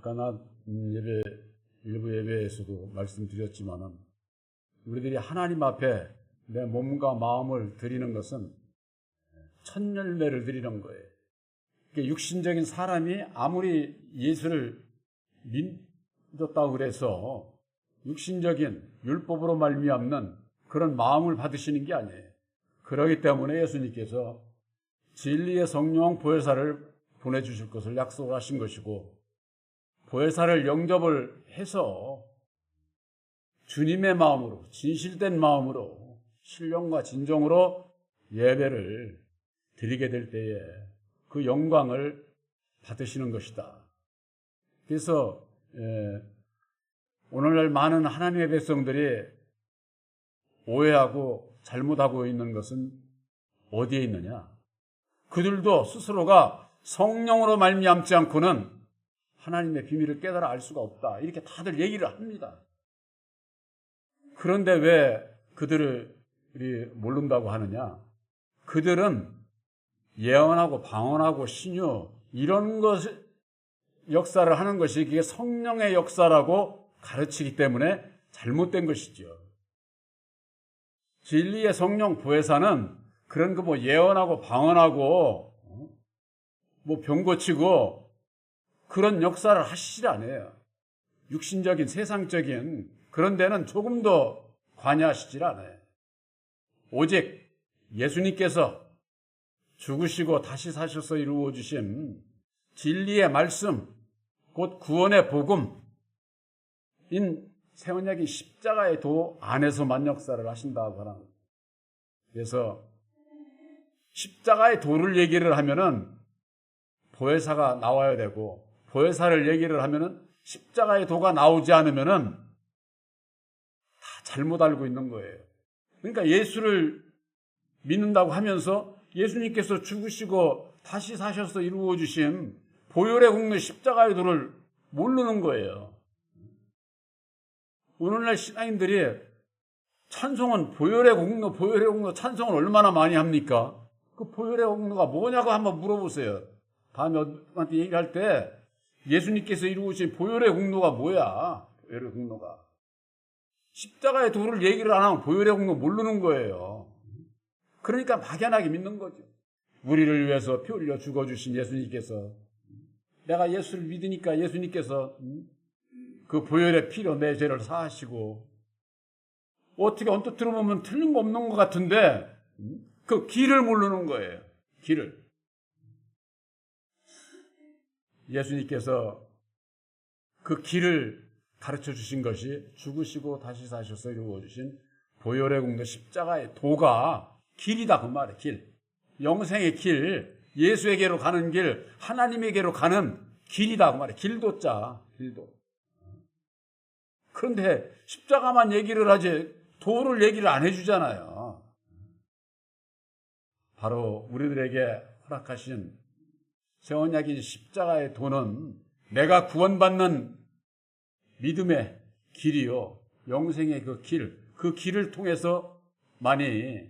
아까 일부 예배에서도 말씀드렸지만은 우리들이 하나님 앞에 내 몸과 마음을 드리는 것은 첫 열매를 드리는 거예요. 그러니까 육신적인 사람이 아무리 예수를 믿었다고 그래서 육신적인 율법으로 말미암는 그런 마음을 받으시는 게 아니에요. 그렇기 때문에 예수님께서 진리의 성령 보혜사를 보내주실 것을 약속하신 것이고, 보혜사를 영접을 해서 주님의 마음으로, 진실된 마음으로, 신령과 진정으로 예배를 드리게 될 때에 그 영광을 받으시는 것이다. 그래서 오늘날 많은 하나님의 백성들이 오해하고 잘못하고 있는 것은 어디에 있느냐? 그들도 스스로가 성령으로 말미암지 않고는 하나님의 비밀을 깨달아 알 수가 없다. 이렇게 다들 얘기를 합니다. 그런데 왜 그들이 모른다고 하느냐? 그들은 예언하고 방언하고 신유 이런 것 역사를 하는 것이 그게 성령의 역사라고 가르치기 때문에 잘못된 것이죠. 진리의 성령 보혜사는 그런 거 뭐 예언하고 방언하고 뭐 병 고치고 그런 역사를 하시질 않아요. 육신적인 세상적인 그런 데는 조금도 관여하시질 않아요. 오직 예수님께서 죽으시고 다시 사셔서 이루어 주신 진리의 말씀, 곧 구원의 복음인 새 언약인 십자가의 도 안에서만 역사를 하신다고 하는 거예요. 그래서 십자가의 도를 얘기를 하면은 보혜사가 나와야 되고, 보혜사를 얘기를 하면은 십자가의 도가 나오지 않으면은 다 잘못 알고 있는 거예요. 그러니까 예수를 믿는다고 하면서 예수님께서 죽으시고 다시 사셔서 이루어 주신 보혈의 공로 십자가의 도를 모르는 거예요. 오늘날 신앙인들이 찬송은 보혈의 공로 찬송을 얼마나 많이 합니까? 그 보혈의 공로가 뭐냐고 한번 물어보세요. 다음에 어른한테 얘기할 때 예수님께서 이루신 보혈의 공로가 뭐야? 보혈의 공로가. 십자가의 도를 얘기를 안 하면 보혈의 공로 모르는 거예요. 그러니까 막연하게 믿는 거죠. 우리를 위해서 피 흘려 죽어주신 예수님께서, 내가 예수를 믿으니까 예수님께서 그 보혈의 피로 내 죄를 사하시고, 어떻게 언뜻 들어보면 틀린 거 없는 것 같은데 그 길을 모르는 거예요. 길을. 예수님께서 그 길을 가르쳐 주신 것이 죽으시고 다시 사셔서 이루어 주신 보혈의 공로 십자가의 도가 길이다 그 말이에요. 길. 영생의 길, 예수에게로 가는 길, 하나님에게로 가는 길이다 그 말이에요. 길도자, 길도. 그런데 십자가만 얘기를 하지 도를 얘기를 안 해주잖아요. 바로 우리들에게 허락하신 새 언약인 십자가의 도는 내가 구원받는 믿음의 길이요, 영생의 그 길을 통해서만이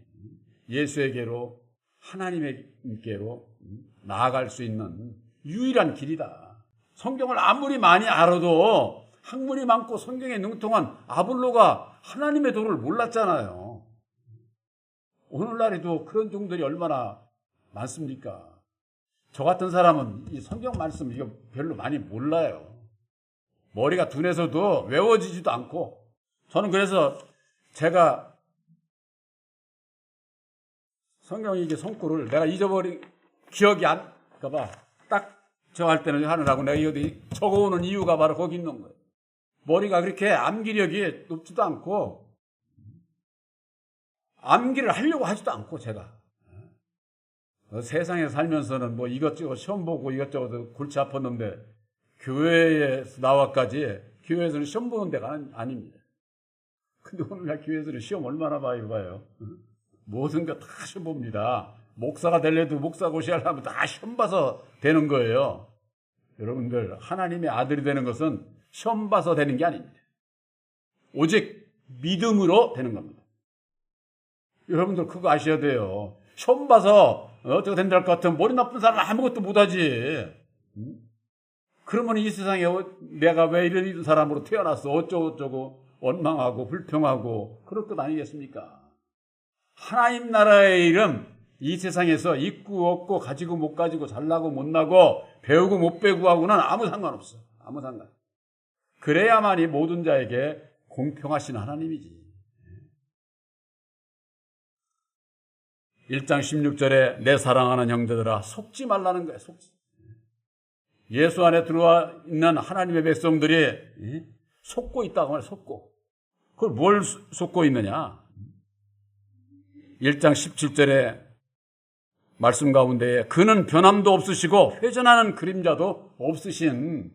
예수에게로, 하나님께로 나아갈 수 있는 유일한 길이다. 성경을 아무리 많이 알아도 학문이 많고 성경에 능통한 아볼로가 하나님의 도를 몰랐잖아요. 오늘날에도 그런 종들이 얼마나 많습니까? 저 같은 사람은 이 성경 말씀 이거 별로 많이 몰라요. 머리가 둔해서도 외워지지도 않고. 저는 그래서 제가 성경 이게 성구를 내가 잊어버린 기억이 안 가봐. 딱 저 할 때는 하느라고 내가 이거 적어오는 이유가 바로 거기 있는 거예요. 머리가 그렇게 암기력이 높지도 않고 암기를 하려고 하지도 않고 제가 세상에 살면서는 뭐 이것저것 시험 보고 이것저것 골치 아팠는데 교회에서 나와까지 교회에서는 시험 보는 데가 아닙니다. 근데 오늘날 교회에서는 시험 얼마나 많이 봐요. 모든 거 다 시험 봅니다. 목사가 되려도 목사 고시 하려면 다 시험 봐서 되는 거예요. 여러분들, 하나님의 아들이 되는 것은 시험 봐서 되는 게 아닙니다. 오직 믿음으로 되는 겁니다. 여러분들 그거 아셔야 돼요. 시험 봐서 어떻게 된다 할 것 같으면 머리 나쁜 사람은 아무것도 못하지. 그러면 이 세상에 내가 왜 이런 사람으로 태어났어? 어쩌고저쩌고 원망하고 불평하고 그럴 것 아니겠습니까? 하나님 나라의 일은 이 세상에서 있고 없고 가지고 못 가지고 잘나고 못나고 배우고 못 배우고하고는 아무 상관없어. 아무 상관. 그래야만이 모든 자에게 공평하신 하나님이지. 1장 16절에 내 사랑하는 형제들아 속지 말라는 거야. 속지. 예수 안에 들어와 있는 하나님의 백성들이 속고 있다고 말해. 속고. 그걸 뭘 속고 있느냐? 1장 17절에 말씀 가운데 그는 변함도 없으시고 회전하는 그림자도 없으신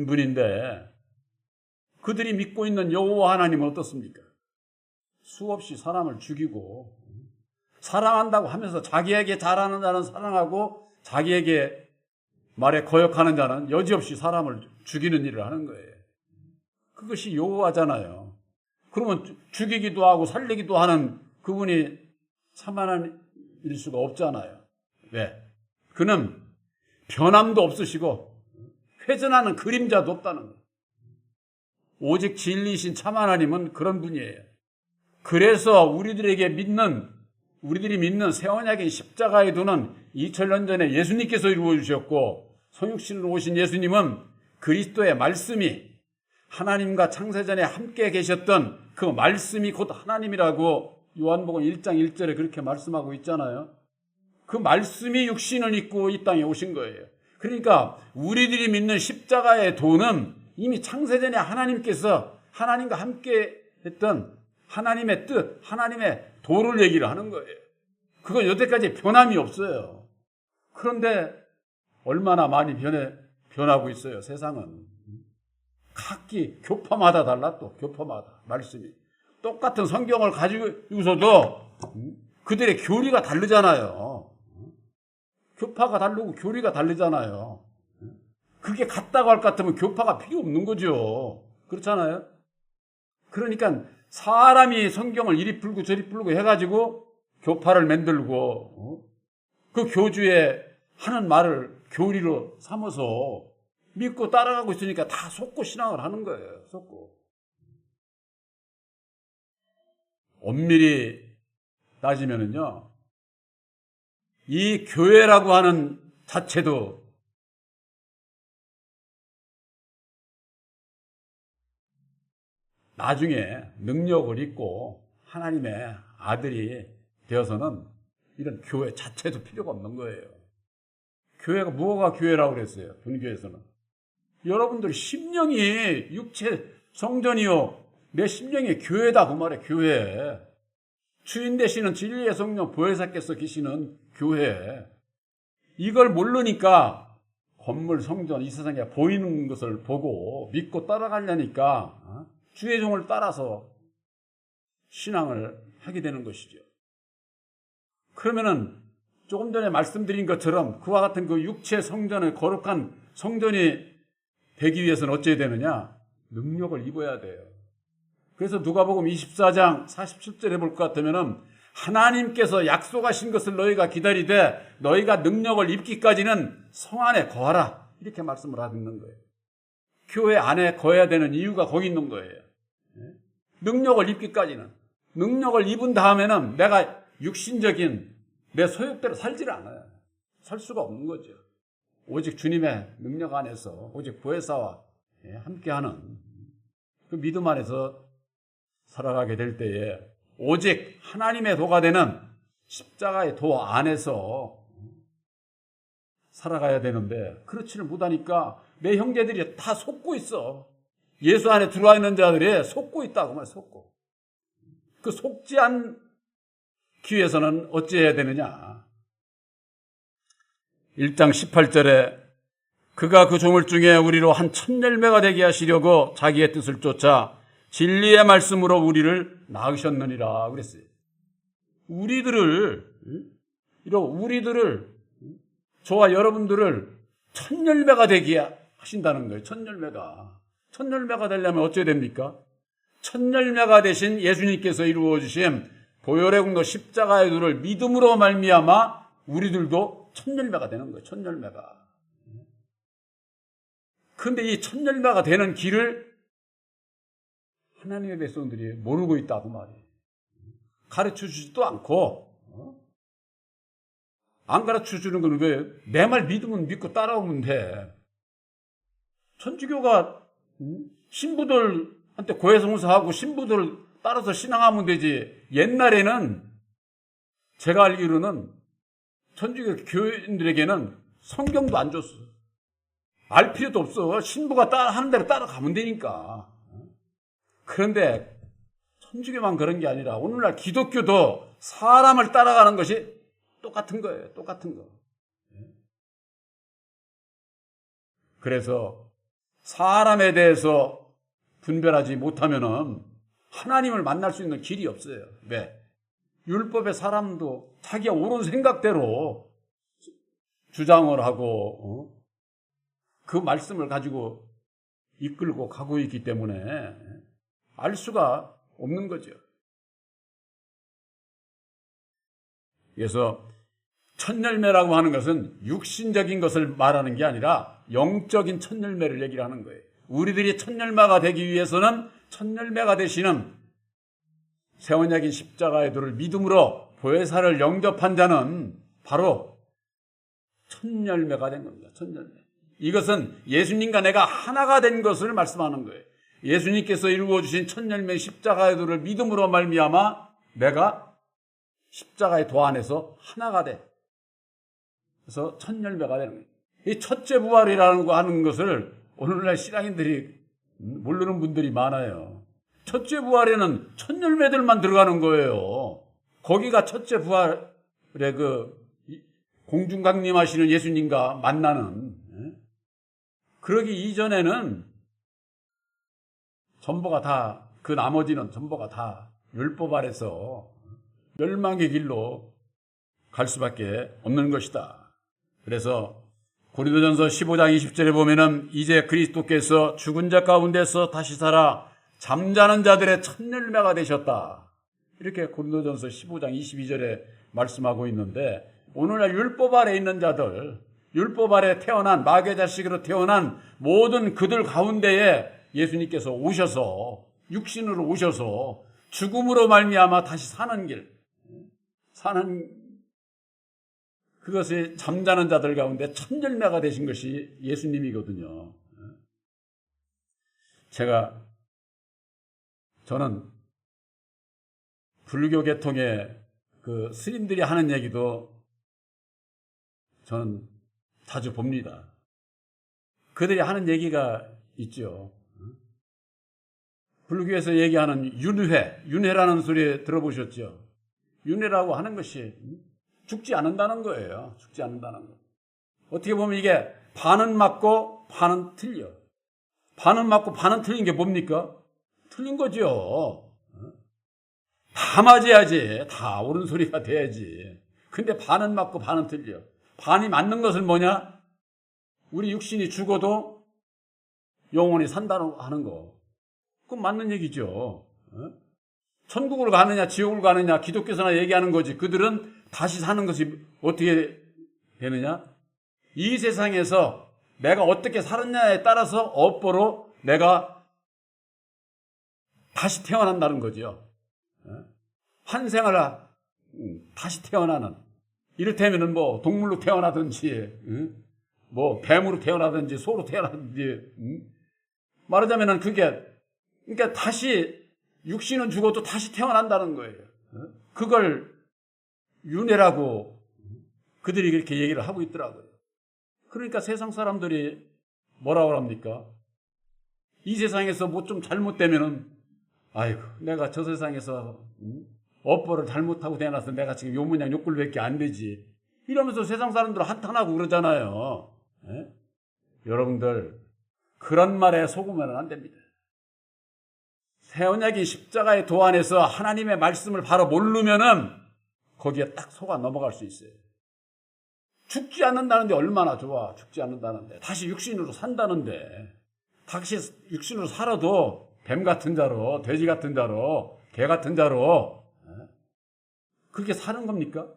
분인데 그들이 믿고 있는 여호와 하나님은 어떻습니까? 수없이 사람을 죽이고 사랑한다고 하면서 자기에게 잘하는 자는 사랑하고 자기에게 말에 거역하는 자는 여지없이 사람을 죽이는 일을 하는 거예요. 그것이 여호와잖아요. 그러면 죽이기도 하고 살리기도 하는 그분이 참 하나님일 수가 없잖아요. 왜? 그는 변함도 없으시고 회전하는 그림자도 없다는 거예요. 오직 진리이신 참 하나님은 그런 분이에요. 그래서 우리들이 믿는 새 언약인 십자가의 도는 2000년 전에 예수님께서 이루어 주셨고 성육신으로 오신 예수님은 그리스도의 말씀이 하나님과 창세전에 함께 계셨던 그 말씀이 곧 하나님이라고 요한복음 1장 1절에 그렇게 말씀하고 있잖아요. 그 말씀이 육신을 입고 이 땅에 오신 거예요. 그러니까 우리들이 믿는 십자가의 도는 이미 창세전에 하나님께서 하나님과 함께 했던 하나님의 뜻, 하나님의 도를 얘기를 하는 거예요. 그건 여태까지 변함이 없어요. 그런데 얼마나 많이 변하고 있어요, 세상은. 각기 교파마다 달라, 또 교파마다 말씀이. 똑같은 성경을 가지고서도 그들의 교리가 다르잖아요. 교파가 다르고 교리가 다르잖아요. 그게 같다고 할 것 같으면 교파가 필요 없는 거죠. 그렇잖아요. 그러니까 사람이 성경을 이리 풀고 저리 풀고 해가지고 교파를 만들고 그 교주의 하는 말을 교리로 삼아서 믿고 따라가고 있으니까 다 속고 신앙을 하는 거예요. 속고. 엄밀히 따지면은요, 이 교회라고 하는 자체도 나중에 능력을 입고 하나님의 아들이 되어서는 이런 교회 자체도 필요가 없는 거예요. 교회가 뭐가 교회라고 그랬어요? 분교에서는. 여러분들 심령이 육체 성전이요. 내 심령이 교회다 그 말이에요. 교회. 주인 되시는 진리의 성령 보혜사께서 계시는 교회. 이걸 모르니까 건물 성전 이 세상에 보이는 것을 보고 믿고 따라가려니까 주의 종을 따라서 신앙을 하게 되는 것이죠. 그러면은 조금 전에 말씀드린 것처럼 그와 같은 그 육체 성전의 거룩한 성전이 되기 위해서는 어찌해야 되느냐? 능력을 입어야 돼요. 그래서 누가복음 24장 47절에 볼 것 같으면은 하나님께서 약속하신 것을 너희가 기다리되 너희가 능력을 입기까지는 성 안에 거하라. 이렇게 말씀을 하는 거예요. 교회 안에 거해야 되는 이유가 거기 있는 거예요. 능력을 입기까지는. 능력을 입은 다음에는 내가 육신적인 내 소욕대로 살지를 않아요. 살 수가 없는 거죠. 오직 주님의 능력 안에서 오직 보혜사와 함께하는 그 믿음 안에서 살아가게 될 때에 오직 하나님의 도가 되는 십자가의 도 안에서 살아가야 되는데 그렇지를 못하니까 내 형제들이 다 속고 있어. 예수 안에 들어와 있는 자들이 속고 있다고 말이야. 속고. 그 속지 않기 위해서는 어찌해야 되느냐. 1장 18절에 그가 그 조물 중에 우리로 한 1000열매가 되게 하시려고 자기의 뜻을 쫓아 진리의 말씀으로 우리를 낳으셨느니라 그랬어요. 우리들을 저와 여러분들을 1000열매가 되게 하신다는 거예요. 1000열매가 되려면 어찌해야 됩니까? 1000열매가 되신 예수님께서 이루어 주신 보혈의 공로 십자가의 도를 믿음으로 말미암아 우리들도 1000열매가 되는 거예요. 1000열매가. 그런데 이 첫 열매가 되는 길을 하나님의 백성들이 모르고 있다고 말이에요. 가르쳐 주지도 않고, 안 가르쳐 주는 건 왜? 내 말 믿으면 믿고 따라오면 돼. 천주교가 신부들한테 고해성사하고 신부들 따라서 신앙하면 되지. 옛날에는 제가 알기로는 천주교 교인들에게는 성경도 안 줬어. 알 필요도 없어. 신부가 하는 대로 따라가면 되니까. 그런데 천주교만 그런 게 아니라 오늘날 기독교도 사람을 따라가는 것이 똑같은 거예요. 똑같은 거. 그래서 사람에 대해서 분별하지 못하면은 하나님을 만날 수 있는 길이 없어요. 왜? 율법의 사람도 자기가 옳은 생각대로 주장을 하고 그 말씀을 가지고 이끌고 가고 있기 때문에 알 수가 없는 거죠. 그래서 첫 열매라고 하는 것은 육신적인 것을 말하는 게 아니라 영적인 첫 열매를 얘기를 하는 거예요. 우리들이 첫 열매가 되기 위해서는 첫 열매가 되시는 새 언약인 십자가의 도를 믿음으로 보혜사를 영접한 자는 바로 첫 열매가 된 겁니다. 첫 열매. 이것은 예수님과 내가 하나가 된 것을 말씀하는 거예요. 예수님께서 이루어 주신 첫 열매 십자가의 도를 믿음으로 말미암아 내가 십자가의 도 안에서 하나가 돼. 그래서 첫 열매가 되는 거예요. 이 첫째 부활이라는 거 하는 것을 오늘날 신앙인들이 모르는 분들이 많아요. 첫째 부활에는 첫 열매들만 들어가는 거예요. 거기가 첫째 부활의 그 공중강림하시는 예수님과 만나는. 그러기 이전에는 전부가 다, 그 나머지는 전부가 다 율법 아래서 멸망의 길로 갈 수밖에 없는 것이다. 그래서 고린도전서 15장 20절에 보면은 이제 그리스도께서 죽은 자 가운데서 다시 살아 잠자는 자들의 첫 열매가 되셨다. 이렇게 고린도전서 15장 22절에 말씀하고 있는데 오늘날 율법 아래 있는 자들, 율법 아래 태어난 마귀의 자식으로 태어난 모든 그들 가운데에 예수님께서 오셔서 육신으로 오셔서 죽음으로 말미암아 다시 사는 길, 사는 그것이 잠자는 자들 가운데 첫 열매가 되신 것이 예수님이거든요. 저는 불교 계통의 그 스님들이 하는 얘기도 저는 자주 봅니다. 그들이 하는 얘기가 있죠. 불교에서 얘기하는 윤회라는 소리 들어보셨죠? 윤회라고 하는 것이 죽지 않는다는 거예요. 죽지 않는다는 거. 어떻게 보면 이게 반은 맞고 반은 틀려. 반은 맞고 반은 틀린 게 뭡니까? 틀린 거죠. 다 맞아야지. 다 옳은 소리가 돼야지. 근데 반은 맞고 반은 틀려. 반이 맞는 것은 뭐냐? 우리 육신이 죽어도 영원히 산다는 하는 거. 그건 맞는 얘기죠. 천국으로 가느냐 지옥으로 가느냐 기독교에서나 얘기하는 거지. 그들은 다시 사는 것이 어떻게 되느냐? 이 세상에서 내가 어떻게 살았냐에 따라서 업보로 내가 다시 태어난다는 거죠. 환생을 다시 태어나는. 이를테면은 뭐 동물로 태어나든지, 뭐 뱀으로 태어나든지, 소로 태어나든지, 말하자면은 그러니까 다시 육신은 죽어도 다시 태어난다는 거예요. 그걸 윤회라고 그들이 그렇게 얘기를 하고 있더라고요. 그러니까 세상 사람들이 뭐라고 합니까? 이 세상에서 뭐 좀 잘못되면은 아이고 내가 저 세상에서 업보를 잘못하고 태어나서 내가 지금 요 모양 요꼴밖에 안 되지. 이러면서 세상 사람들 한탄하고 그러잖아요. 여러분들 그런 말에 속으면 안 됩니다. 새 언약인 십자가의 도 안에서 하나님의 말씀을 바로 모르면은 거기에 딱 속아 넘어갈 수 있어요. 죽지 않는다는데 얼마나 좋아. 죽지 않는다는데. 다시 육신으로 산다는데. 다시 육신으로 살아도 뱀 같은 자로, 돼지 같은 자로, 개 같은 자로 그렇게 사는 겁니까?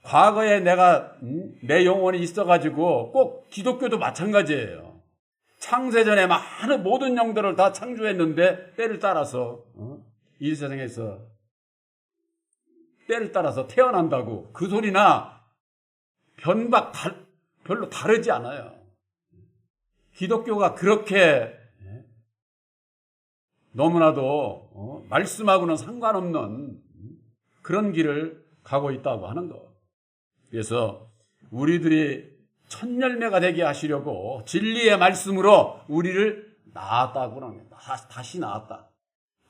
과거에 내 영혼이 있어가지고 꼭 기독교도 마찬가지예요. 창세전에 많은 모든 영들을 다 창조했는데 때를 따라서 이 세상에서 때를 따라서 태어난다고 그 소리나 별로 다르지 않아요. 기독교가 그렇게 너무나도 말씀하고는 상관없는 그런 길을 가고 있다고 하는 거. 그래서 우리들이 첫 열매가 되게 하시려고 진리의 말씀으로 우리를 낳았다고 하는 거예요. 다시 낳았다.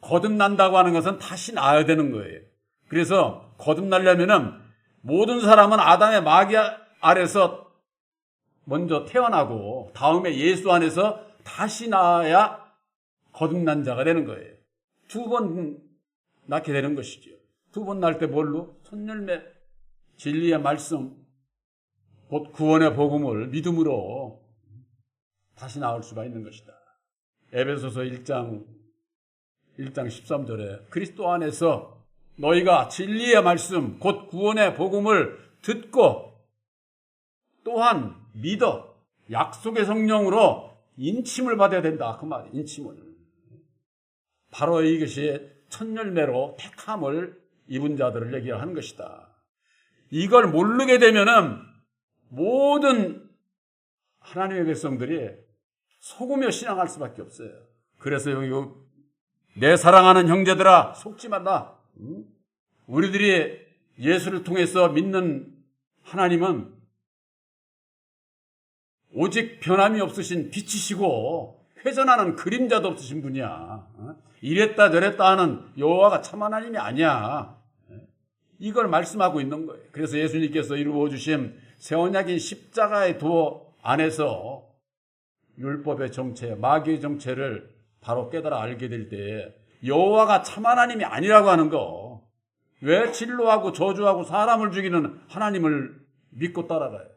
거듭난다고 하는 것은 다시 낳아야 되는 거예요. 그래서 거듭나려면은 모든 사람은 아담의 마귀 아래서 먼저 태어나고 다음에 예수 안에서 다시 낳아야 거듭난 자가 되는 거예요. 두 번 낳게 되는 것이죠. 두 번 낳을 때 뭘로? 첫 열매, 진리의 말씀, 곧 구원의 복음을 믿음으로 다시 나올 수가 있는 것이다. 에베소서 1장 13절에 그리스도 안에서 너희가 진리의 말씀, 곧 구원의 복음을 듣고 또한 믿어 약속의 성령으로 인침을 받아야 된다. 그 말이에요. 인침을. 바로 이것이 첫 열매로 택함을 입은 자들을 얘기하는 것이다. 이걸 모르게 되면은 모든 하나님의 백성들이 속으며 신앙할 수밖에 없어요. 그래서 여기 내 사랑하는 형제들아 속지 말라. 우리들이 예수를 통해서 믿는 하나님은 오직 변함이 없으신 빛이시고 회전하는 그림자도 없으신 분이야. 이랬다 저랬다 하는 여호와가 참 하나님이 아니야. 이걸 말씀하고 있는 거예요. 그래서 예수님께서 이루어 주신 새 언약인 십자가의 도 안에서 율법의 정체, 마귀의 정체를 바로 깨달아 알게 될 때 여호와가 참 하나님이 아니라고 하는 거. 왜 진노하고 저주하고 사람을 죽이는 하나님을 믿고 따라가요?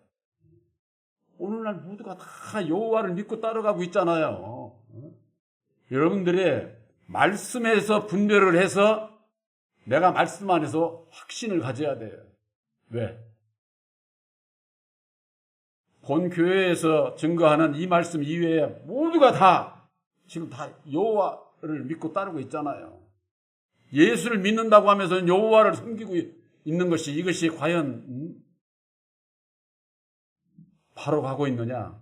오늘날 모두가 다 여호와를 믿고 따라가고 있잖아요. 여러분들이 말씀에서 분별을 해서 내가 말씀 안에서 확신을 가져야 돼요. 왜? 본 교회에서 증거하는 이 말씀 이외에 모두가 다 지금 다 여호와를 믿고 따르고 있잖아요. 예수를 믿는다고 하면서 여호와를 섬기고 있는 것이 이것이 과연 바로 가고 있느냐?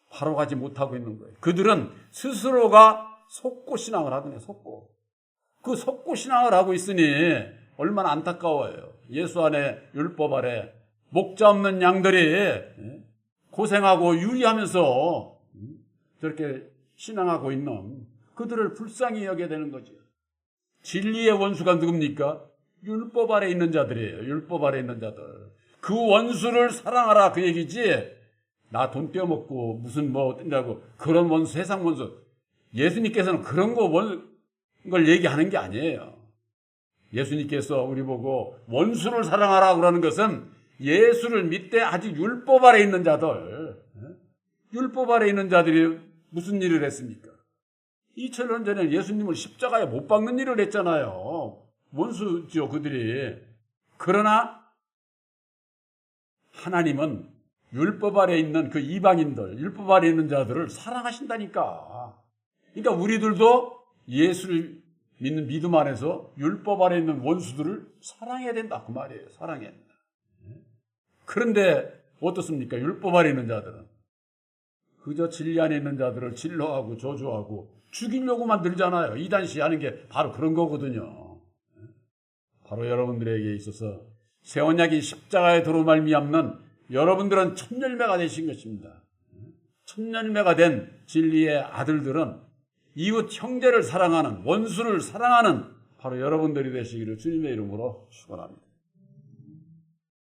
바로 가지 못하고 있는 거예요. 그들은 스스로가 속고 신앙을 하더니 속고. 그 속고 신앙을 하고 있으니 얼마나 안타까워요. 예수 안에 율법 아래 목자 없는 양들이 고생하고 유리하면서 저렇게 신앙하고 있는 그들을 불쌍히 여겨야 되는 거죠. 진리의 원수가 누굽니까? 율법 아래 있는 자들이에요. 율법 아래 있는 자들. 그 원수를 사랑하라 그 얘기지. 나 돈 떼어먹고 무슨 뭐 어떠냐고 그런 원수, 세상 원수. 예수님께서는 그런 걸 얘기하는 게 아니에요. 예수님께서 우리 보고 원수를 사랑하라 그러는 것은 예수를 믿되 아직 율법 아래 있는 자들, 율법 아래 있는 자들이 무슨 일을 했습니까? 2000년 전에 예수님을 십자가에 못 박는 일을 했잖아요. 원수죠, 그들이. 그러나 하나님은 율법 아래 있는 그 이방인들, 율법 아래 있는 자들을 사랑하신다니까. 그러니까 우리들도 예수를 믿는 믿음 안에서 율법 아래 있는 원수들을 사랑해야 된다. 그 말이에요. 사랑해야 된다. 그런데 어떻습니까? 율법 아래 있는 자들은 그저 진리 안에 있는 자들을 진노하고 저주하고 죽이려고 만들잖아요. 이단시 하는 게 바로 그런 거거든요. 바로 여러분들에게 있어서 새 언약인 십자가의 도로 말미암는 여러분들은 첫 열매가 되신 것입니다. 첫 열매가 된 진리의 아들들은 이웃 형제를 사랑하는 원수를 사랑하는 바로 여러분들이 되시기를 주님의 이름으로 축원합니다.